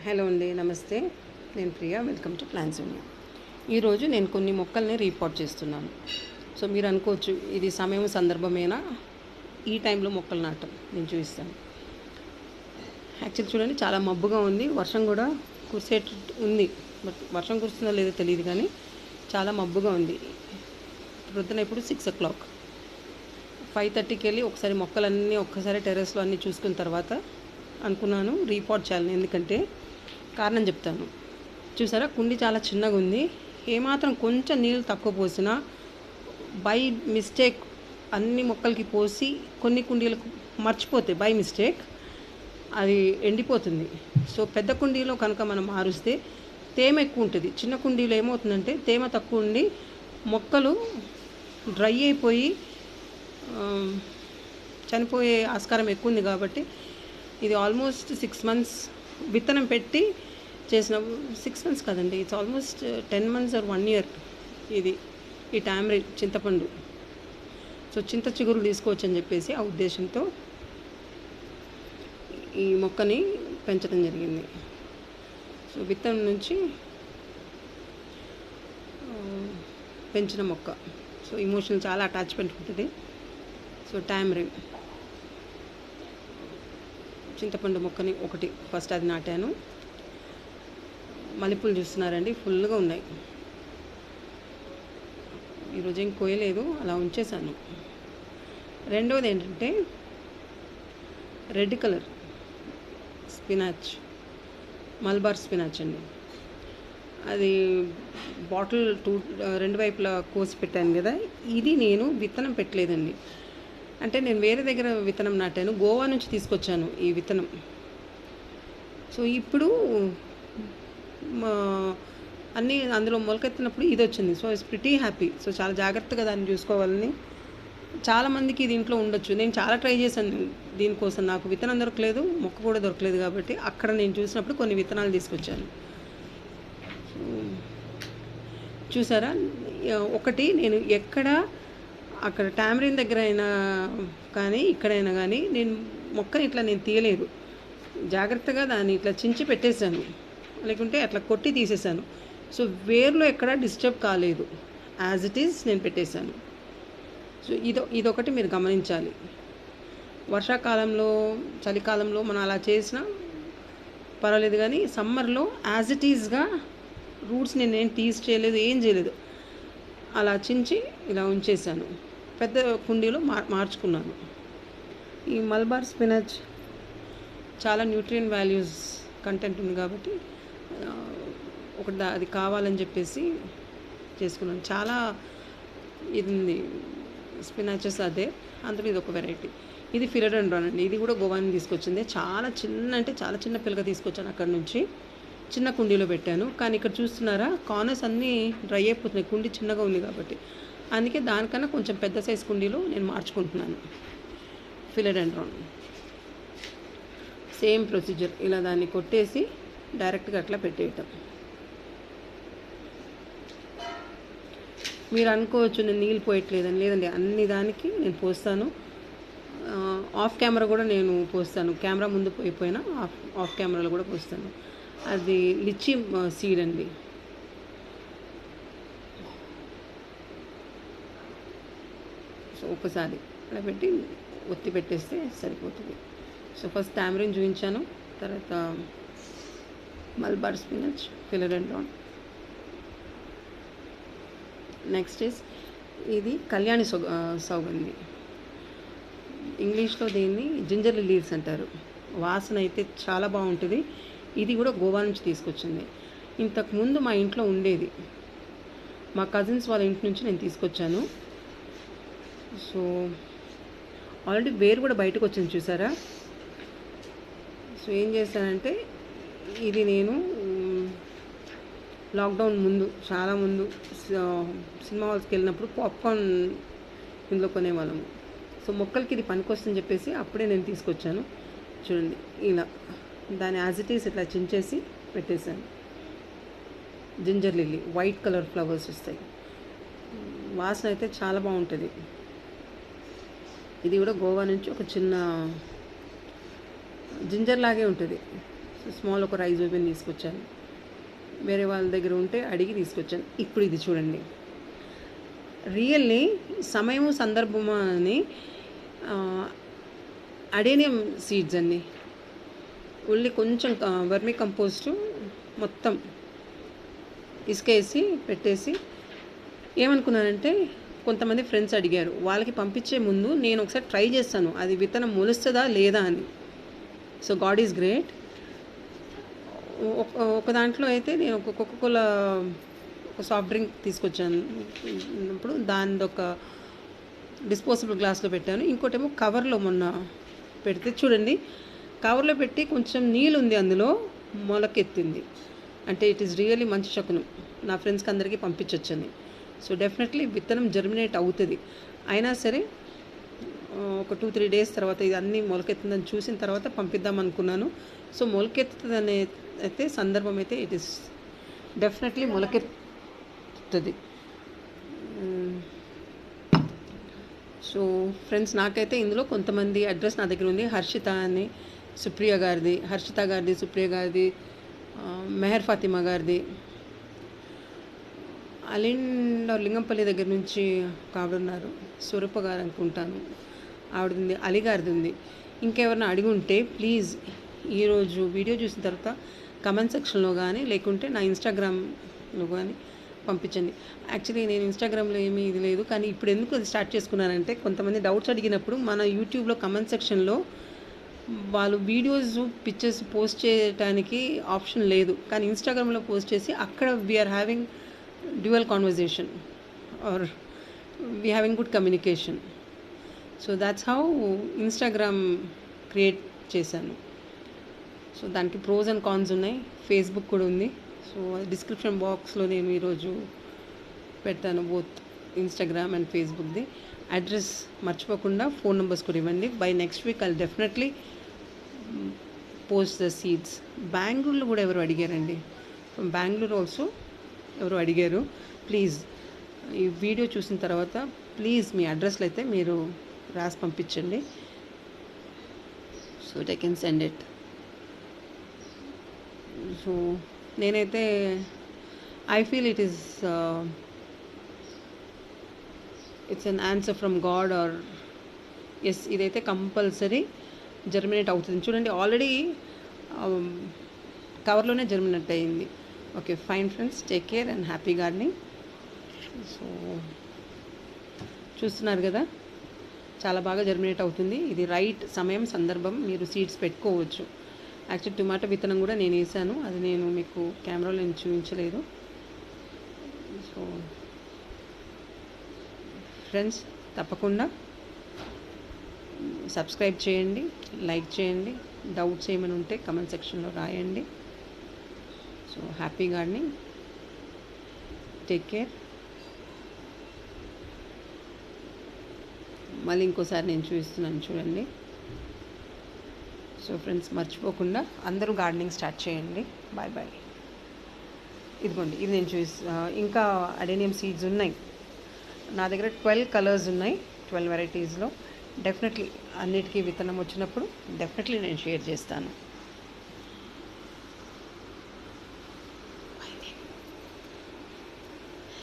Hello అండి, నమస్తే. నేను Priya. Welcome to plans union. ఈరోజు నేను కొన్ని మొక్కల్ని రీపాట్ చేస్తున్నాను. సో మీరు అనుకోవచ్చు, ఇది సమయం సందర్భమేనా, ఈ టైంలో మొక్కలు నాటం నేను చూపిస్తాను. యాక్చువల్లీ చూడండి, చాలా మబ్బుగా ఉంది, వర్షం కూడా కురిసేటట్టు ఉంది. బట్ వర్షం కురుస్తుందో లేదో తెలియదు, కానీ చాలా మబ్బుగా ఉంది. ప్రొద్దున ఇప్పుడు 6 o'clock. 5:30కి వెళ్ళి ఒకసారి మొక్కలన్నీ ఒక్కసారి టెర్రస్లో అన్నీ చూసుకున్న తర్వాత అనుకున్నాను రీపాట్ చేయాలని. ఎందుకంటే కారణం చెప్తాను. చూసారా, కుండీ చాలా చిన్నగా ఉంది. ఏమాత్రం కొంచెం నీళ్ళు తక్కువ పోసినా బై మిస్టేక్ అన్ని మొక్కలకి పోసి కొన్ని కుండీలకు మర్చిపోతే బై మిస్టేక్ అది ఎండిపోతుంది. సో పెద్ద కుండీలో కనుక మనం మారుస్తే తేమ ఎక్కువ ఉంటుంది. చిన్న కుండీలో ఏమవుతుందంటే తేమ తక్కువ ఉండి మొక్కలు డ్రై అయిపోయి చనిపోయే ఆస్కారం ఎక్కువ ఉంది. కాబట్టి ఇది ఆల్మోస్ట్ 6 months విత్తనం పెట్టి చేసిన, 6 months కదండి, it's almost 10 months or 1 year. ఇది ఈ టామరిన్ చింతపండు. సో చింత చిగురు తీసుకోవచ్చు అని చెప్పేసి ఆ ఉద్దేశంతో ఈ మొక్కని పెంచడం జరిగింది. సో విత్తనం నుంచి పెంచిన మొక్క. సో ఇమోషనల్ చాలా అటాచ్మెంట్ ఉంటుంది. సో టామరిన్ చింతపండు మొక్కని ఒకటి ఫస్ట్ అది నాటాను. మల్లెపూలు చూస్తున్నారండి, ఫుల్గా ఉన్నాయి. ఈరోజు ఏం కోయలేదు, అలా ఉంచేసాను. రెండవది ఏంటంటే red colour spinach, Malabar spinach అండి. అది బాటిల్ రెండు వైపులా కోసి పెట్టాను కదా, ఇది నేను విత్తనం పెట్టలేదండి. అంటే నేను వేరే దగ్గర విత్తనం నాటాను, గోవా నుంచి తీసుకొచ్చాను ఈ విత్తనం. సో ఇప్పుడు అన్నీ అందులో మొలకెత్తినప్పుడు ఇది వచ్చింది. So it's pretty happy. So చాలా జాగ్రత్తగా దాన్ని చూసుకోవాలని. చాలామందికి ఇది ఇంట్లో ఉండొచ్చు. నేను చాలా ట్రై చేశాను దీనికోసం, నాకు విత్తనం దొరకలేదు, మొక్క కూడా దొరకలేదు. కాబట్టి అక్కడ నేను చూసినప్పుడు కొన్ని విత్తనాలు తీసుకొచ్చాను. చూసారా, ఒకటి నేను ఎక్కడ అక్కడ టామరిన్ దగ్గర అయినా కానీ ఇక్కడైనా కానీ నేను మొక్కని ఇట్లా నేను తీయలేదు, జాగ్రత్తగా దాన్ని ఇట్లా చించి పెట్టేశాను, లేకుంటే అట్లా కొట్టి తీసేసాను. సో వేర్లో ఎక్కడ డిస్టర్బ్ కాలేదు, యాజ్ ఇట్ ఈజ్ నేను పెట్టేశాను. సో ఇదొకటి మీరు గమనించాలి. వర్షాకాలంలో చలికాలంలో మనం అలా చేసినా పర్వాలేదు, కానీ సమ్మర్లో యాజ్ ఇట్ ఈజ్గా రూట్స్ నేనేం తీసి చేయలేదు, ఏం చేయలేదు, అలా చించి ఇలా ఉంచేసాను. పెద్ద కుండీలో మార్చుకున్నాను. ఈ మల్బార్ స్పినాచ్ చాలా న్యూట్రియన్ వాల్యూస్ కంటెంట్ ఉంది కాబట్టి ఒకటి అది కావాలని చెప్పేసి చేసుకున్నాను. చాలా ఇది ఉంది స్పినాచెస్, అదే అందులో ఇది ఒక వెరైటీ. ఇది ఫిలడెండ్రాన్ అండి. ఇది కూడా గోవాని తీసుకొచ్చింది. చాలా చిన్న, అంటే చాలా చిన్న పిల్లగా తీసుకొచ్చాను అక్కడ నుంచి. చిన్న కుండీలో పెట్టాను, కానీ ఇక్కడ చూస్తున్నారా కార్నర్స్ అన్నీ డ్రై అయిపోతున్నాయి, కుండీ చిన్నగా ఉంది కాబట్టి. అందుకే దానికన్నా కొంచెం పెద్ద సైజ్ కుండీలో నేను మార్చుకుంటున్నాను. ఫిలడెండ్రాన్ సేమ్ ప్రొసీజర్, ఇలా దాన్ని కొట్టేసి డైరెక్ట్గా అట్లా పెట్టేయటం. మీరు అనుకోవచ్చు నేను నీళ్ళు పోయట్లేదని. లేదండి, అన్ని దానికి నేను పోస్తాను. ఆఫ్ కెమెరా కూడా నేను పోస్తాను, కెమెరా ముందు పోయిపోయినా ఆఫ్ కెమెరాలో కూడా పోస్తాను. అది లిచీ సీడ్ అండి. సో ఒకసారి అలా పెట్టి ఒత్తి పెట్టేస్తే సరిపోతుంది. సో ఫస్ట్ టామరిన్ చూపించాను, తర్వాత మల్బార్ స్పినాచ్, ఫిలడెండ్రాన్. నెక్స్ట్ ఇస్ ఇది కళ్యాణి సౌగంధి. ఇంగ్లీష్లో దీన్ని జింజర్ లీవ్స్ అంటారు. వాసన అయితే చాలా బాగుంటుంది. ఇది కూడా గోవా నుంచి తీసుకొచ్చింది. ఇంతకుముందు మా ఇంట్లో ఉండేది, మా కజిన్స్ వాళ్ళ ఇంటి నుంచి నేను తీసుకొచ్చాను. సో ఆల్రెడీ వేరు కూడా బయటకు వచ్చింది, చూసారా. సో ఏం చేశానంటే ఇది నేను లాక్డౌన్ ముందు, చాలా ముందు సినిమా హాల్స్కి వెళ్ళినప్పుడు పాప్కార్న్ ఇందులో కొనేవాళ్ళము. సో మొక్కలకి ఇది పనికొస్తుందని చెప్పేసి అప్పుడే నేను తీసుకొచ్చాను. చూడండి, ఇలా దాని యాజ్ ఇట్ ఈస్ ఇట్లా చించేసి పెట్టేశాను. Ginger lily, white colour flowers వస్తాయి, వాసన అయితే చాలా బాగుంటుంది. ఇది కూడా గోవా నుంచి ఒక చిన్న జింజర్ లాగే ఉంటుంది. సో స్మాల్ ఒక రైజోబియం తీసుకొచ్చాను. వేరే వాళ్ళ దగ్గర ఉంటే అడిగి తీసుకొచ్చాను. ఇప్పుడు ఇది చూడండి, రియల్లీ సమయము సందర్భము అని అడేనియం సీడ్స్ అండి. ఓన్లీ కొంచెం వర్మీ కంపోస్టు మొత్తం ఇసుక వేసి పెట్టేసి, ఏమనుకున్నానంటే కొంతమంది ఫ్రెండ్స్ అడిగారు, వాళ్ళకి పంపించే ముందు నేను ఒకసారి ట్రై చేస్తాను అది విత్తనం మొలుస్తుందా లేదా అని. So God is great. ఒక దాంట్లో అయితే నేను ఒక కోకోకోలా ఒక సాఫ్ట్ డ్రింక్ తీసుకొచ్చాను, ఇప్పుడు దాని ఒక డిస్పోజబుల్ గ్లాస్లో పెట్టాను. ఇంకోటేమో కవర్లో మొన్న పెడితే చూడండి, కవర్లో పెట్టి కొంచెం నీళ్ళు ఉంది అందులో, మొలకెత్తింది. అంటే ఇట్ ఈస్ రియల్లీ మంచి శకునం. నా ఫ్రెండ్స్కి అందరికీ పంపించవచ్చని. సో డెఫినెట్లీ విత్తనం జర్మినేట్ అవుతుంది. అయినా సరే ఒక 2-3 డేస్ తర్వాత ఇది అన్నీ మొలకెత్తుందని చూసిన తర్వాత పంపిద్దాం అనుకున్నాను. సో మొలకెత్తుతుందనే అయితే సందర్భం అయితే ఇట్ ఈస్ డెఫినెట్లీ మొలకెత్తుతుంది. సో ఫ్రెండ్స్, నాకైతే ఇందులో కొంతమంది అడ్రస్ నా దగ్గర ఉంది. హర్షిత అని సుప్రియ గారిది, హర్షిత గారిది, సుప్రియ గారిది, మెహర్ ఫాతిమా గారిది, అలిండ్ లింగంపల్లి దగ్గర నుంచి ఆవిడున్నారు, స్వరూప గారు అనుకుంటాను, ఆవిడది ఉంది, అలీ గారిది ఉంది. ఇంకెవరైనా అడిగి ఉంటే ప్లీజ్ ఈరోజు వీడియో చూసిన తర్వాత కమెంట్ సెక్షన్లో కానీ లేకుంటే నా ఇన్స్టాగ్రామ్లో కానీ పంపించండి. యాక్చువల్లీ నేను ఇన్స్టాగ్రామ్లో ఏమీ ఇది లేదు, కానీ ఇప్పుడు ఎందుకు అది స్టార్ట్ చేసుకున్నానంటే కొంతమంది డౌట్స్ అడిగినప్పుడు మన యూట్యూబ్లో కమెంట్ సెక్షన్లో వాళ్ళు వీడియోస్ పిక్చర్స్ పోస్ట్ చేయడానికి ఆప్షన్ లేదు, కానీ ఇన్స్టాగ్రామ్లో పోస్ట్ చేసి అక్కడ we're having dual conversation or we having good communication. So that's how Instagram create చేశాను. సో దానికి ప్రోస్ అండ్ కాన్స్ ఉన్నాయి. ఫేస్బుక్ కూడా ఉంది. సో డిస్క్రిప్షన్ బాక్స్లో నేను ఈరోజు పెడతాను బోత్ ఇన్స్టాగ్రామ్ అండ్ ఫేస్బుక్ది. అడ్రస్ మర్చిపోకుండా, ఫోన్ నెంబర్స్ కూడా ఇవ్వండి. By next week I definitely post the seeds. బెంగళూరులో కూడా ఎవరు అడిగారండి, బెంగళూరు ఆల్సో ఎవరు అడిగారు. ప్లీజ్ ఈ వీడియో చూసిన తర్వాత ప్లీజ్ మీ అడ్రస్లు అయితే మీరు రాసి పంపించండి. So I can send it. So నేనైతే I feel it's an answer from God or yes, ఇదైతే కంపల్సరీ జర్మినేట్ అవుతుంది. చూడండి ఆల్రెడీ కవర్లోనే జర్మినేట్ అయ్యింది. Okay fine friends, take care and happy gardening. So చూస్తున్నారు కదా, చాలా బాగా జర్మినేట్ అవుతుంది. ఇది రైట్ సమయం సందర్భం, మీరు సీడ్స్ పెట్టుకోవచ్చు. యాక్చువల్లీ టొమాటో విత్తనం కూడా నేను వేసాను, అది నేను మీకు కెమెరాలో నేను చూపించలేదు. సో ఫ్రెండ్స్, తప్పకుండా సబ్స్క్రైబ్ చేయండి, లైక్ చేయండి, డౌట్స్ ఏమైనా ఉంటే కమెంట్ సెక్షన్లో రాయండి. So happy gardening, take care. మళ్ళీ ఇంకోసారి నేను చూపిస్తున్నాను చూడండి. సో ఫ్రెండ్స్, మర్చిపోకుండా అందరూ గార్డెనింగ్ స్టార్ట్ చేయండి. Bye bye. ఇదిగోండి, ఇది నేను ఇంకా అడేనియం సీడ్స్ ఉన్నాయి నా దగ్గర. 12 కలర్స్ ఉన్నాయి, 12 వెరైటీస్లో. డెఫినెట్లీ అన్నిటికీ విత్తనం వచ్చినప్పుడు డెఫినెట్లీ నేను షేర్ చేస్తాను.